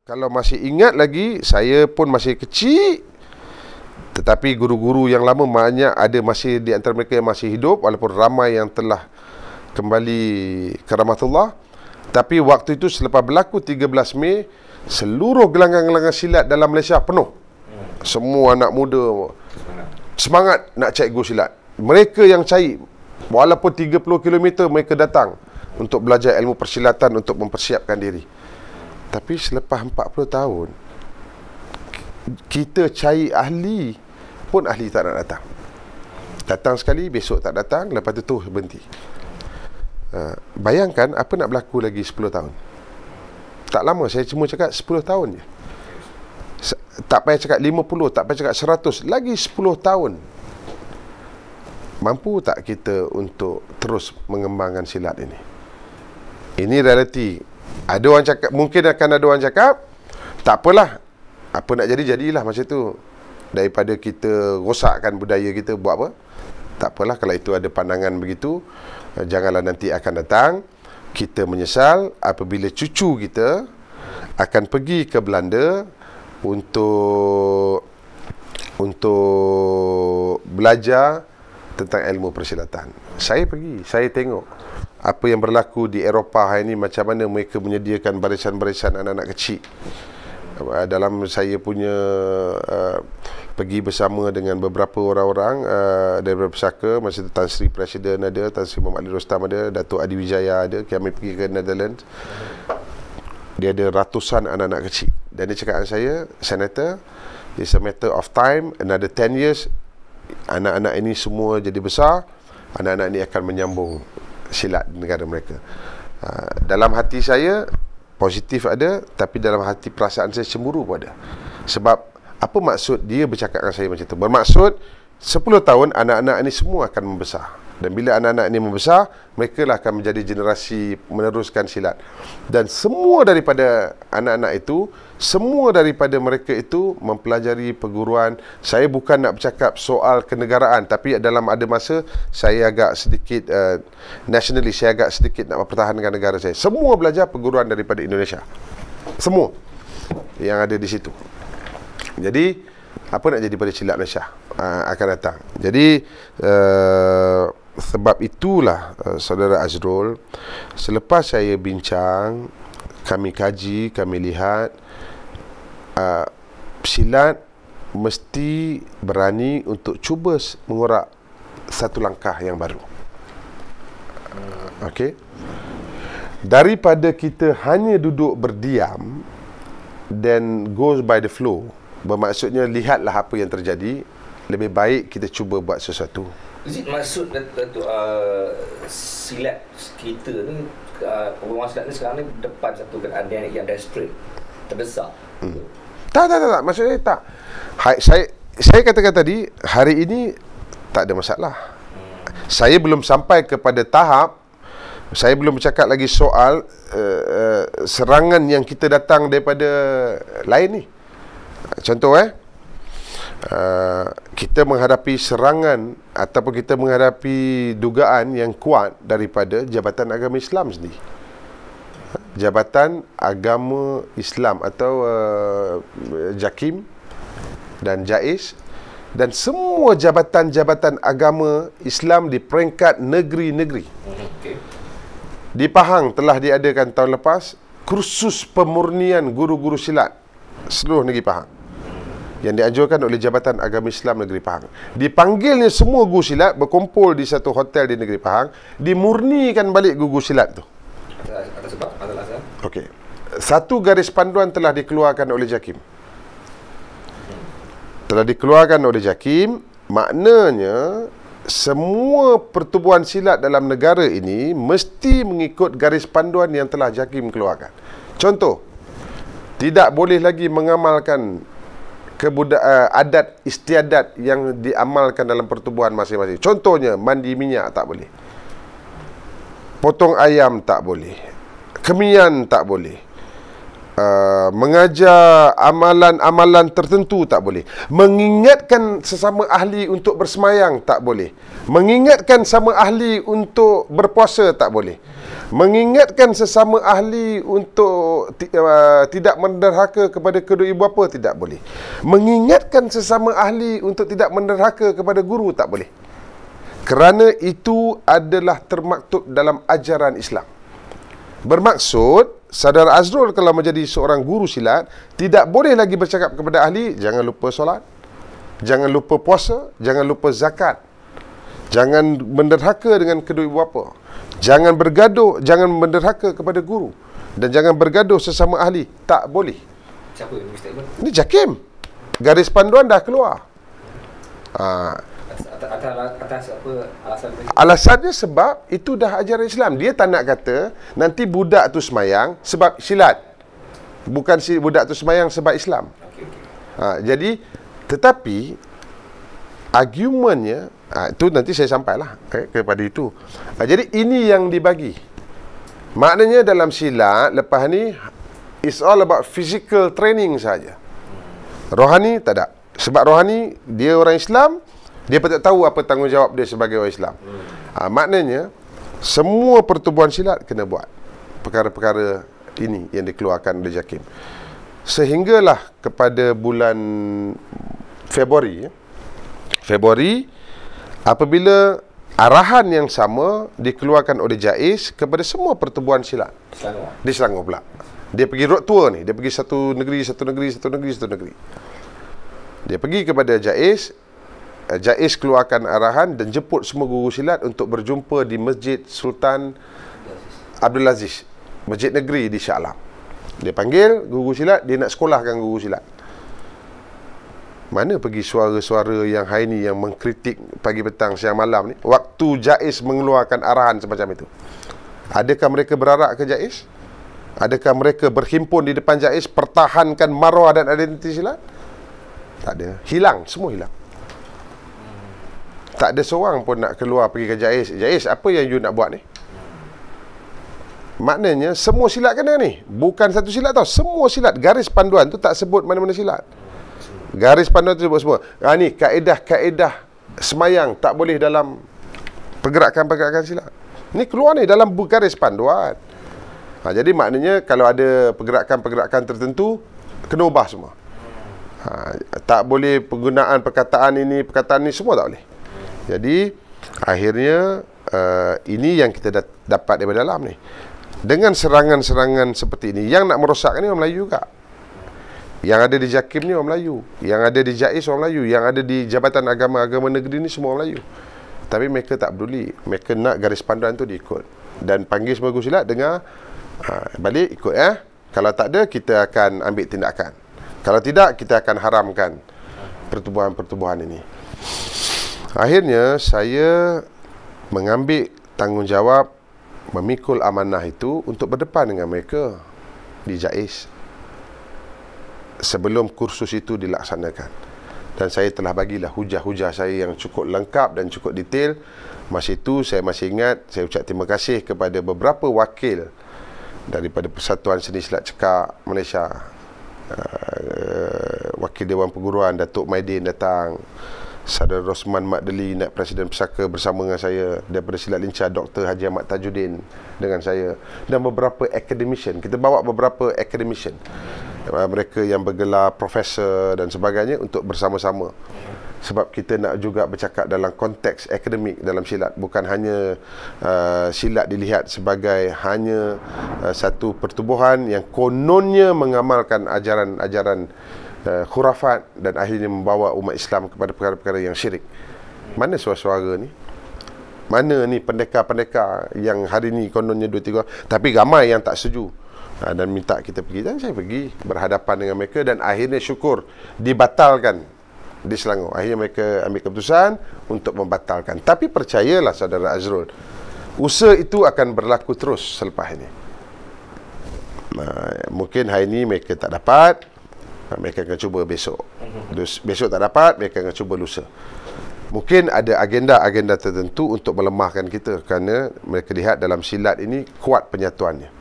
Kalau masih ingat lagi, saya pun masih kecil, tetapi guru-guru yang lama banyak ada masih di antara mereka yang masih hidup, walaupun ramai yang telah kembali ke rahmatullah. Tapi waktu itu selepas berlaku 13 Mei, seluruh gelanggang-gelanggang silat dalam Malaysia penuh. Semua anak muda semangat nak cikgu silat. Mereka yang cari, walaupun 30 km mereka datang untuk belajar ilmu persilatan, untuk mempersiapkan diri. Tapi selepas 40 tahun, kita cari ahli pun ahli tak nak datang. Datang sekali, besok tak datang, lepas tu berhenti. Bayangkan apa nak berlaku lagi 10 tahun. Tak lama, saya cuma cakap 10 tahun je. Tak payah cakap 50, tak payah cakap 100, lagi 10 tahun. Mampu tak kita untuk terus mengembangkan silat ini? Ini realiti. Ada orang cakap, mungkin akan ada orang cakap, tak apalah, apa nak jadi, jadilah macam tu. Daripada kita rosakkan budaya kita, buat apa? Tak apalah kalau itu ada pandangan begitu. Janganlah nanti akan datang kita menyesal apabila cucu kita akan pergi ke Belanda untuk belajar tentang ilmu persilatan. Saya pergi, saya tengok apa yang berlaku di Eropah hari ini, macam mana mereka menyediakan barisan-barisan anak-anak kecil. Dalam saya punya pergi bersama dengan beberapa orang-orang daripada pesaka, masa itu Tan Sri Presiden ada, Tan Sri Muhammad Ali Rostam ada, Datuk Adi Wijaya ada. Kami pergi ke Netherlands. Dia ada ratusan anak-anak kecil. Dan dia cakap dengan saya, Senator, it's a matter of time, another 10 years, anak-anak ini semua jadi besar, anak-anak ini akan menyambung silat di negara mereka. Dalam hati saya positif ada, tapi dalam hati perasaan saya cemburu pun ada. Sebab apa maksud dia bercakap dengan saya macam tu? Bermaksud 10 tahun anak-anak ini semua akan membesar. Dan bila anak-anak ini membesar, mereka lah akan menjadi generasi meneruskan silat. Dan semua daripada anak-anak itu, semua daripada mereka itu mempelajari perguruan. Saya bukan nak bercakap soal kenegaraan, tapi dalam ada masa saya agak sedikit nationally, saya agak sedikit nak mempertahankan negara saya. Semua belajar perguruan daripada Indonesia. Semua yang ada di situ. Jadi apa nak jadi pada silat Malaysia akan datang. Jadi sebab itulah saudara Azrul, selepas saya bincang, kami kaji, kami lihat, silat mesti berani untuk cuba mengorak satu langkah yang baru. Okey. Daripada kita hanya duduk berdiam then goes by the flow, bermaksudnya lihatlah apa yang terjadi, lebih baik kita cuba buat sesuatu. Maksud Datuk silat kita ni, perguruan silat ni sekarang ni depan satu keadaan yang desperate, terdesak. Tak. Maksudnya tak. Saya katakan tadi, hari ini tak ada masalah. Saya belum sampai kepada tahap, saya belum bercakap lagi soal serangan yang kita datang daripada lain ni. Contoh kita menghadapi serangan ataupun kita menghadapi dugaan yang kuat daripada Jabatan Agama Islam sendiri. Jabatan Agama Islam atau JAKIM dan JAIS dan semua jabatan-jabatan agama Islam di peringkat negeri-negeri. Di Pahang telah diadakan tahun lepas kursus pemurnian guru-guru silat seluruh negeri Pahang yang dianjurkan oleh Jabatan Agama Islam Negeri Pahang. Dipanggilnya semua guru silat berkumpul di satu hotel di Negeri Pahang, dimurnikan balik guru silat tu. Atas sebab alasan. Okey. Satu garis panduan telah dikeluarkan oleh JAKIM. Telah dikeluarkan oleh JAKIM, maknanya semua pertubuhan silat dalam negara ini mesti mengikut garis panduan yang telah JAKIM keluarkan. Contoh, tidak boleh lagi mengamalkan adat istiadat yang diamalkan dalam pertubuhan masing-masing. Contohnya, mandi minyak tak boleh, potong ayam tak boleh, kemian tak boleh, mengajar amalan-amalan tertentu tak boleh, mengingatkan sesama ahli untuk bersemayang tak boleh, mengingatkan sama ahli untuk berpuasa tak boleh, Mengingatkan sesama ahli untuk tidak menderhaka kepada kedua ibu bapa tidak boleh. Mengingatkan sesama ahli untuk tidak menderhaka kepada guru tak boleh. Kerana itu adalah termaktub dalam ajaran Islam. Bermaksud, Saudara Azrul kalau menjadi seorang guru silat, tidak boleh lagi bercakap kepada ahli, jangan lupa solat, jangan lupa puasa, jangan lupa zakat, jangan menderhaka dengan kedua ibu bapa, jangan bergaduh, jangan menderhaka kepada guru, dan jangan bergaduh sesama ahli. Tak boleh. Siapa yang bagi statement? Ini JAKIM. Garis panduan dah keluar. Atas apa alasan mereka? Alasannya sebab itu dah ajaran Islam. Dia tak nak kata nanti budak tu semayang sebab silat. Bukan si budak tu semayang sebab Islam. Jadi, tetapi argumennya itu nanti saya sampailah kepada itu. Jadi ini yang dibagi. Maknanya dalam silat lepas ni it's all about physical training saja. Rohani tak ada. Sebab rohani dia orang Islam, dia patut tahu apa tanggungjawab dia sebagai orang Islam. Maknanya semua pertubuhan silat kena buat perkara-perkara ini yang dikeluarkan oleh JAKIM. Sehinggalah kepada bulan Februari apabila arahan yang sama dikeluarkan oleh JAIS kepada semua pertubuhan silat di Selangor pula. Dia pergi road tour ni, dia pergi satu negeri. Dia pergi kepada JAIS, JAIS keluarkan arahan dan jemput semua guru silat untuk berjumpa di Masjid Sultan Abdul Aziz, masjid negeri di Shah Alam. Dia panggil guru silat, dia nak sekolahkan guru silat. Mana pergi suara-suara yang hari ni yang mengkritik pagi petang siang malam ni waktu JAIS mengeluarkan arahan semacam itu? Adakah mereka berarak ke JAIS? Adakah mereka berhimpun di depan JAIS pertahankan maruah dan identiti silat? Tak ada. Hilang, semua hilang. Tak ada seorang pun nak keluar pergi ke JAIS. JAIS, apa yang you nak buat ni? Maknanya semua silat kena ni. Bukan satu silat tau. Semua silat. Garis panduan tu tak sebut mana-mana silat. Garis panduan tu sebut semua. Ni kaedah-kaedah semayang tak boleh dalam pergerakan-pergerakan silat. Ni keluar ni dalam garis panduan. Jadi maknanya kalau ada pergerakan-pergerakan tertentu kena ubah semua. Tak boleh penggunaan perkataan ini, perkataan ni, semua tak boleh. Jadi akhirnya ini yang kita dapat daripada dalam ni. Dengan serangan-serangan seperti ini, yang nak merosakkan ni orang Melayu juga. Yang ada di JAKIM ni orang Melayu, yang ada di JAIS orang Melayu, yang ada di Jabatan Agama-Agama Negeri ni semua orang Melayu. Tapi mereka tak peduli. Mereka nak garis panduan tu diikut. Dan panggil semua guru silat, dengar, balik ikut Kalau tak ada, kita akan ambil tindakan. Kalau tidak, kita akan haramkan pertubuhan-pertubuhan ini. Akhirnya saya mengambil tanggungjawab, memikul amanah itu untuk berdepan dengan mereka di JAIS sebelum kursus itu dilaksanakan. Dan saya telah bagilah hujah-hujah saya yang cukup lengkap dan cukup detail. Masa itu saya masih ingat, saya ucap terima kasih kepada beberapa wakil daripada Persatuan Seni Silat Cekak Malaysia. Wakil Dewan Perguruan Datuk Maidin datang, Saudara Rosman Mat Deli, Naib Presiden Pesaka bersama dengan saya, daripada Silat Lincah Dr. Haji Ahmad Tajuddin dengan saya, dan beberapa academician. Kita bawa beberapa academician, mereka yang bergelar profesor dan sebagainya, untuk bersama-sama. Sebab kita nak juga bercakap dalam konteks akademik dalam silat, bukan hanya silat dilihat sebagai hanya satu pertubuhan yang kononnya mengamalkan ajaran-ajaran khurafat dan akhirnya membawa umat Islam kepada perkara-perkara yang syirik. Mana suara-suara ni? Mana ni pendekar-pendekar yang hari ni kononnya 2-3 orang, tapi ramai yang tak setuju dan minta kita pergi. Dan saya pergi berhadapan dengan mereka, dan akhirnya syukur dibatalkan di Selangor. Akhirnya mereka ambil keputusan untuk membatalkan. Tapi percayalah saudara Azrul, usaha itu akan berlaku terus selepas ini. Mungkin hari ini mereka tak dapat, mereka akan cuba besok. Besok tak dapat, mereka akan cuba lusa. Mungkin ada agenda-agenda tertentu untuk melemahkan kita, kerana mereka lihat dalam silat ini kuat penyatuannya.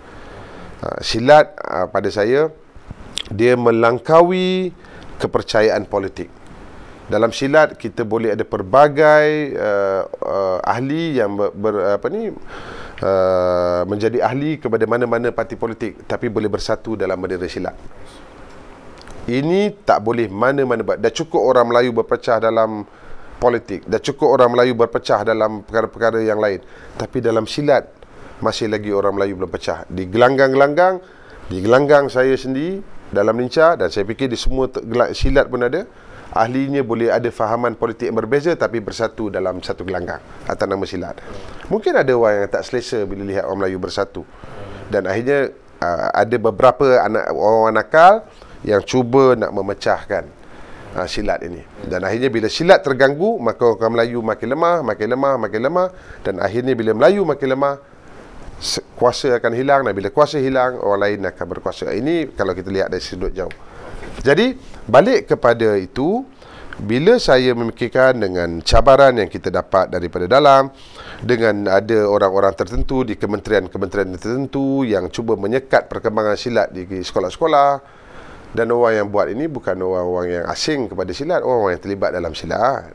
Silat pada saya, dia melangkaui kepercayaan politik. Dalam silat kita boleh ada pelbagai ahli yang menjadi ahli kepada mana-mana parti politik, tapi boleh bersatu dalam bendera silat. Ini tak boleh mana-mana buat. Dah cukup orang Melayu berpecah dalam politik, dah cukup orang Melayu berpecah dalam perkara-perkara yang lain, tapi dalam silat masih lagi orang Melayu belum pecah. Di gelanggang saya sendiri dalam lincah, dan saya fikir di semua silat pun ada, ahlinya boleh ada fahaman politik yang berbeza tapi bersatu dalam satu gelanggang atas nama silat. Mungkin ada orang yang tak selesa bila lihat orang Melayu bersatu, dan akhirnya ada beberapa orang nakal yang cuba nak memecahkan silat ini. Dan akhirnya bila silat terganggu, maka orang Melayu makin lemah, dan akhirnya bila Melayu makin lemah, kuasa akan hilang, dan bila kuasa hilang, orang lain akan berkuasa. Ini kalau kita lihat dari sudut jauh. Jadi balik kepada itu, bila saya memikirkan dengan cabaran yang kita dapat daripada dalam, dengan ada orang-orang tertentu di kementerian-kementerian tertentu yang cuba menyekat perkembangan silat di sekolah-sekolah, dan orang yang buat ini bukan orang-orang yang asing kepada silat, orang-orang yang terlibat dalam silat,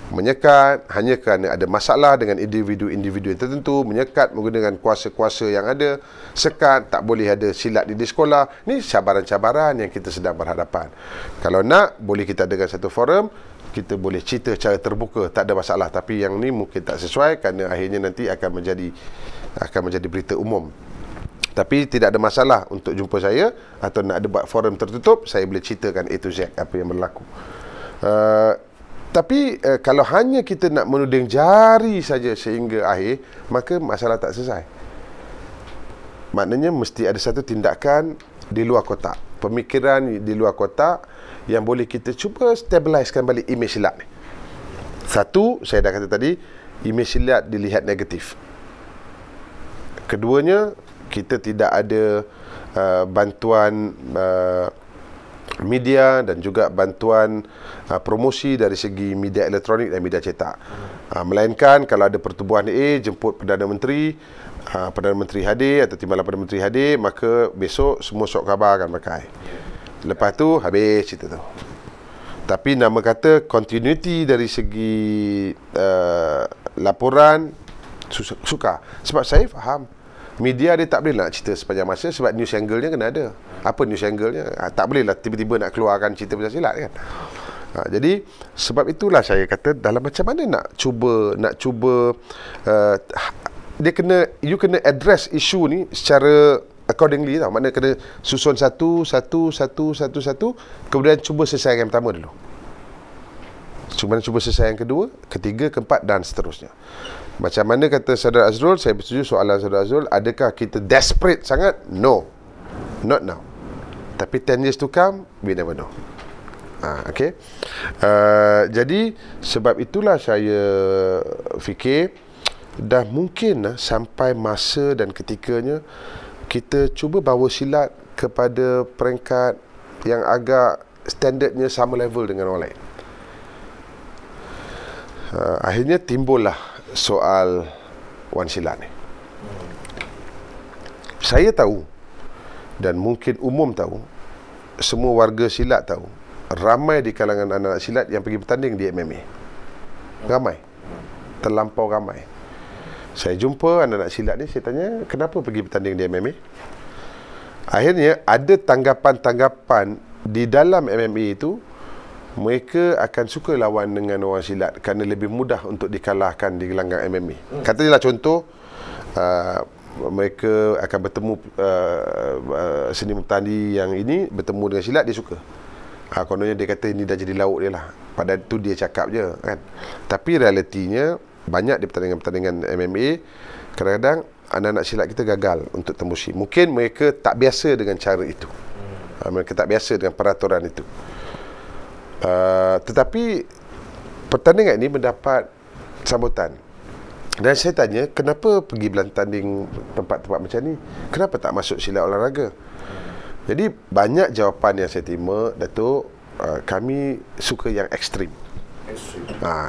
menyekat hanya kerana ada masalah dengan individu-individu yang tertentu, menyekat menggunakan kuasa-kuasa yang ada, sekat tak boleh ada silat di sekolah. Ini cabaran-cabaran yang kita sedang berhadapan. Kalau nak, boleh kita adakan satu forum, kita boleh cerita secara terbuka, tak ada masalah. Tapi yang ni mungkin tak sesuai, kerana akhirnya nanti akan menjadi berita umum. Tapi tidak ada masalah untuk jumpa saya, atau nak ada buat forum tertutup, saya boleh ceritakan A to Z apa yang berlaku. Tapi kalau hanya kita nak menuding jari saja sehingga akhir, maka masalah tak selesai. Maknanya mesti ada satu tindakan di luar kotak, pemikiran di luar kotak yang boleh kita cuba stabilisekan balik imej silat ni. Satu, saya dah kata tadi, imej silat dilihat negatif. Keduanya, kita tidak ada bantuan media dan juga bantuan promosi dari segi media elektronik dan media cetak. Melainkan kalau ada pertubuhan A jemput Perdana Menteri hadir atau timbalan Perdana Menteri hadir, maka besok semua sok khabar akan pakai. Lepas tu habis cerita tu. Tapi nama kata continuity dari segi laporan suka. Sebab saya faham media dia tak boleh nak cerita sepanjang masa, sebab news angle-nya kena ada. Apa news angle-nya? Tak boleh lah tiba-tiba nak keluarkan cerita pasal silat kan. Jadi sebab itulah saya kata, dalam macam mana nak cuba dia kena, you kena address isu ni secara accordingly tau. Maknanya kena susun satu, kemudian cuba selesai yang pertama dulu. Cuba selesai yang kedua, ketiga, keempat dan seterusnya. Macam mana kata Saudara Azrul, saya bersetuju soalan Saudara Azrul, adakah kita desperate sangat? No, not now. Tapi 10 years to come, we never know. Okay. Jadi sebab itulah saya fikir dah mungkin sampai masa dan ketikanya kita cuba bawa silat kepada peringkat yang agak standardnya sama level dengan orang lain. Akhirnya timbullah soal wan silat ni. Saya tahu, dan mungkin umum tahu, semua warga silat tahu, ramai di kalangan anak-anak silat yang pergi bertanding di MMA. Ramai, terlampau ramai. Saya jumpa anak-anak silat ni, saya tanya, kenapa pergi bertanding di MMA? Akhirnya ada tanggapan-tanggapan di dalam MMA itu, mereka akan suka lawan dengan orang silat kerana lebih mudah untuk dikalahkan di gelanggang MMA. Katakanlah contoh, mereka akan bertemu seni bertanding yang ini bertemu dengan silat, dia suka. Kononnya dia kata ini dah jadi lauk dia lah. Pada tu dia cakap je kan. Tapi realitinya banyak di pertandingan-pertandingan MMA, kadang-kadang anak-anak silat kita gagal untuk tembusi. Mungkin mereka tak biasa dengan cara itu. Mereka tak biasa dengan peraturan itu. Tetapi pertandingan ini mendapat sambutan. Dan saya tanya, kenapa pergi bertanding tempat-tempat macam ni? Kenapa tak masuk silat olahraga? Jadi banyak jawapan yang saya terima, Datuk, kami suka yang ekstrim.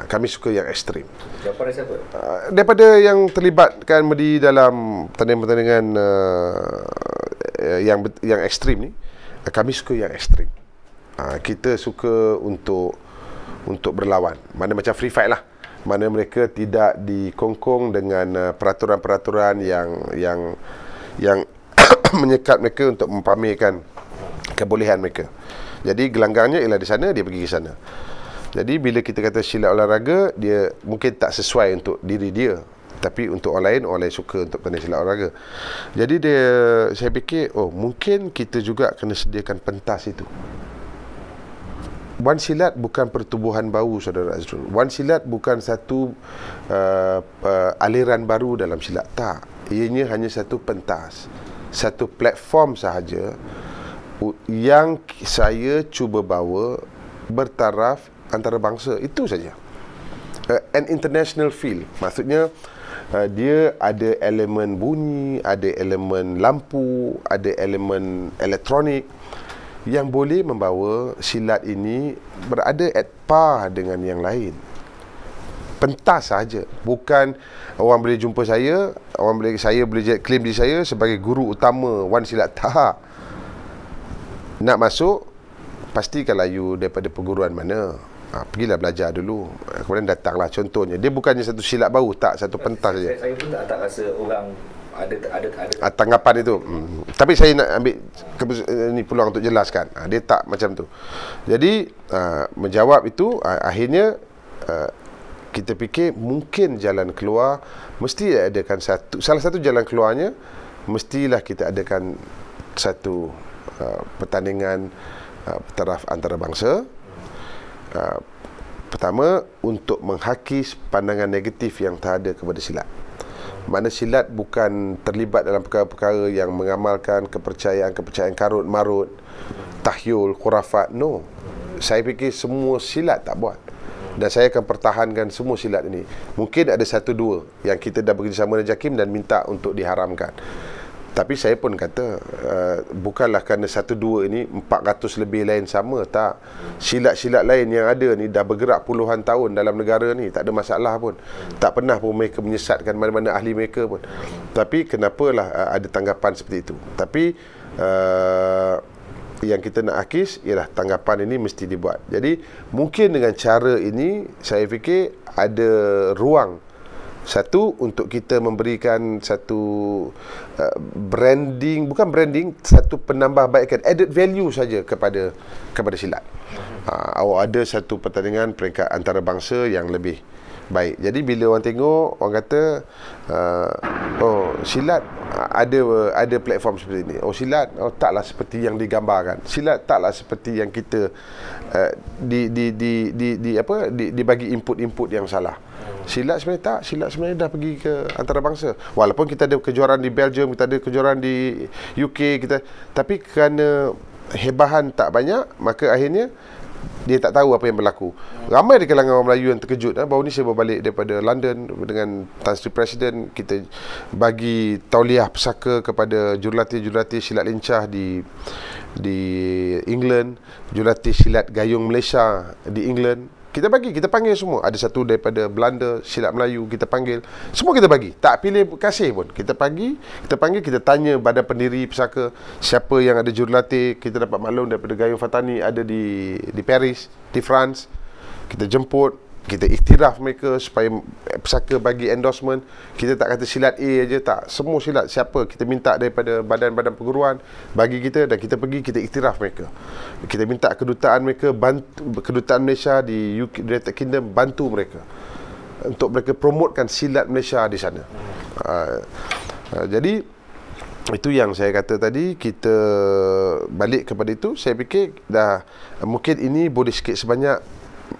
Kami suka yang ekstrim. Jawapan siapa? Daripada yang terlibatkan di dalam pertandingan-pertandingan yang ekstrim ni, kami suka yang ekstrim. Kita suka untuk berlawan. Mana macam free fight lah. mana mereka tidak dikongkong dengan peraturan-peraturan yang menyekat mereka untuk mempamerkan kebolehan mereka. Jadi gelanggarnya ialah di sana, dia pergi ke sana. Jadi bila kita kata silat olahraga, dia mungkin tak sesuai untuk diri dia, tapi untuk orang lain suka untuk bertanding silat olahraga. Jadi saya fikir, mungkin kita juga kena sediakan pentas itu. Wan silat bukan pertubuhan baru, saudara Azrul. Wan silat bukan satu aliran baru dalam silat. Tak. Ianya hanya satu pentas, satu platform sahaja yang saya cuba bawa bertaraf antarabangsa. Itu saja. An international feel. Maksudnya dia ada elemen bunyi, ada elemen lampu, ada elemen elektronik yang boleh membawa silat ini berada at par dengan yang lain. Pentas saja. Bukan orang boleh jumpa saya, saya boleh claim diri saya sebagai guru utama wan silat. Tak. Nak masuk, pastikan layu daripada perguruan mana. Pergilah belajar dulu, kemudian datanglah. Contohnya, dia bukannya satu silat baru, tak, satu pentas saja. Saya pun tak rasa orang ada tanggapan itu. Tapi saya nak ambil ni peluang untuk jelaskan. Dia tak macam tu. Jadi menjawab itu, akhirnya kita fikir mungkin jalan keluar mesti adakan salah satu jalan keluarnya, mestilah kita adakan satu pertandingan bertaraf antarabangsa. Pertama, untuk menghakis pandangan negatif yang terada kepada silat. Mana silat bukan terlibat dalam perkara-perkara yang mengamalkan kepercayaan karut marut, tahyul, khurafat. No. Saya fikir semua silat tak buat. Dan saya akan pertahankan semua silat ini. Mungkin ada satu dua yang kita dah bekerjasama dengan JAKIM dan minta untuk diharamkan. Tapi saya pun kata, bukanlah kerana satu dua ini 400 lebih lain sama. Tak. Silat-silat lain yang ada ni dah bergerak puluhan tahun dalam negara ni, tak ada masalah pun. Tak pernah pun mereka menyesatkan mana-mana ahli mereka pun. Tapi kenapalah ada tanggapan seperti itu. Tapi yang kita nak akis ialah tanggapan ini mesti dibuat. Jadi mungkin dengan cara ini, saya fikir ada ruang. Satu, untuk kita memberikan satu branding, bukan branding, satu penambahbaikan, added value saja kepada silat. Awak ada satu pertandingan peringkat antarabangsa yang lebih baik. Jadi bila orang tengok, orang kata, silat ada platform seperti ini. Silat taklah seperti yang digambarkan. Silat taklah seperti yang kita dibagi input-input yang salah. Silat sebenarnya tak. Silat sebenarnya dah pergi ke antarabangsa. Walaupun kita ada kejuaraan di Belgium, kita ada kejuaraan di UK, tapi kerana hebahan tak banyak, maka akhirnya dia tak tahu apa yang berlaku. Ramai di kalangan orang Melayu yang terkejut. Baru ni saya berbalik daripada London dengan Tan Sri Presiden. Kita bagi tauliah pesaka kepada jurulatih-jurulatih silat lincah di England, jurulatih silat gayung Malaysia di England. Kita panggil semua. Ada satu daripada Belanda, silat Melayu, kita panggil. Semua kita bagi. Tak pilih kasih pun. Kita panggil, kita tanya badan pendiri pesaka, siapa yang ada jurulatih. Kita dapat maklum daripada Gayung Fatani ada di Paris, di France. Kita jemput, kita iktiraf mereka supaya pesaka bagi endorsement. Kita tak kata silat A aja, tak. Semua silat, siapa kita minta daripada badan-badan perguruan bagi kita, dan kita pergi, kita iktiraf mereka. Kita minta kedutaan mereka, kedutaan Malaysia di UK, United Kingdom, bantu mereka untuk mereka promotkan silat Malaysia di sana. Jadi itu yang saya kata tadi. Kita balik kepada itu, saya fikir dah mungkin ini boleh sikit sebanyak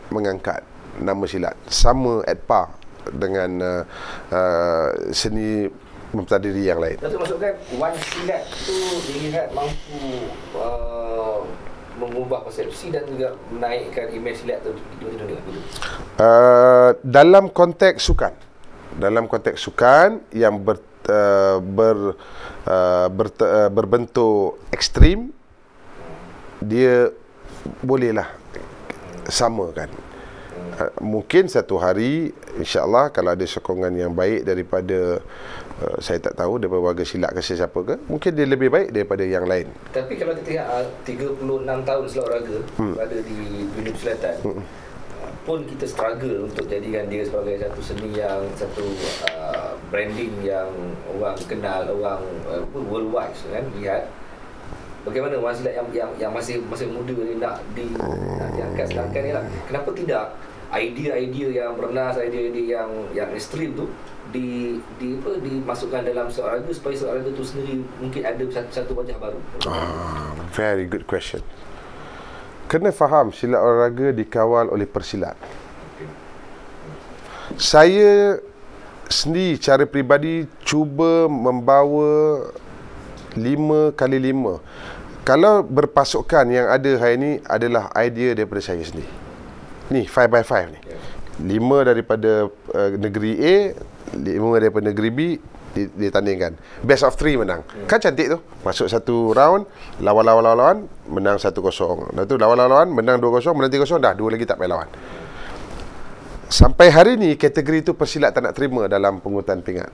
mengangkat nama silat sama at par dengan seni mempelajari yang lain. Datuk masukkan wan silat tu dilihat mampu mengubah persepsi dan juga menaikkan imej silat tu di dunia. Dalam konteks sukan yang berbentuk ekstrim, dia bolehlah samakan. Mungkin satu hari, insya-Allah, kalau ada sokongan yang baik daripada saya tak tahu daripada warga silat ke siapa ke, mungkin dia lebih baik daripada yang lain. Tapi kalau kita lihat 36 tahun silat olahraga berada di dunia persilatan, pun kita struggle untuk jadikan dia sebagai satu seni yang satu branding yang orang kenal, orang worldwide kan lihat. Bagaimana orang silat yang masih muda ni nak diangkat, sedangkan ni lah, kenapa tidak idea-idea yang bernas, idea-idea yang ekstrim tu dimasukkan dalam silat raga supaya silat raga tu sendiri mungkin ada satu wajah baru. Very good question. Kena faham silat olahraga dikawal oleh persilat. Saya sendiri cara peribadi cuba membawa 5x5. Kalau berpasukan yang ada hari ini adalah idea daripada saya sendiri. Ni 5x5 ni. 5 daripada negeri A, 5 daripada negeri B ditandingkan. Best of 3 menang. Kan cantik tu. Masuk satu round, lawan, menang 1-0. Lepas tu lawan, menang 2-0, menang 3-0, dah 2 lagi tak payah lawan. Sampai hari ni kategori tu persilat tak nak terima dalam pungutan pingat.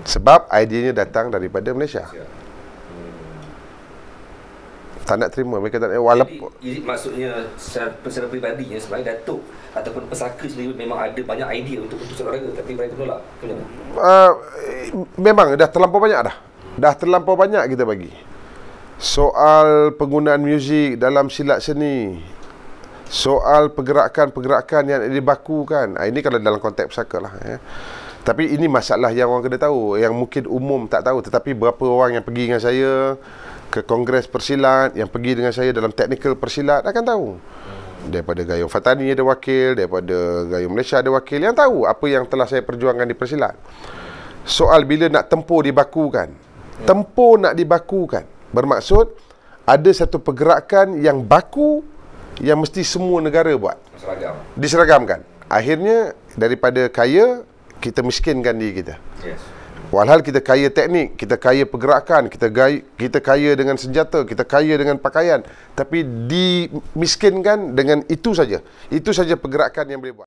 Sebab ideanya datang daripada Malaysia. Tak nak terima, mereka tak nak, walaupun jadi maksudnya secara peribadinya sebenarnya Datuk ataupun pesaka sendiri memang ada banyak idea untuk silat raga tapi mereka menolak. Memang dah terlampau banyak dah terlampau banyak kita bagi. Soal penggunaan muzik dalam silat seni, soal pergerakan-pergerakan yang dibakukan, ini kalau dalam konteks pesaka lah ya. Tapi ini masalah yang orang kena tahu, yang mungkin umum tak tahu. Tetapi berapa orang yang pergi dengan saya ke Kongres Persilat, yang pergi dengan saya dalam teknikal persilat akan tahu. Daripada Gayung Fatani ada wakil, daripada Gayung Malaysia ada wakil yang tahu apa yang telah saya perjuangkan di persilat. Soal bila nak tempur dibakukan. Tempur nak dibakukan bermaksud ada satu pergerakan yang baku yang mesti semua negara buat. Diseragamkan. Akhirnya daripada kaya kita miskinkan diri kita. Walhal kita kaya teknik, kita kaya pergerakan, kita kaya dengan senjata, kita kaya dengan pakaian, tapi dimiskinkan dengan itu saja. Itu saja pergerakan yang boleh buat.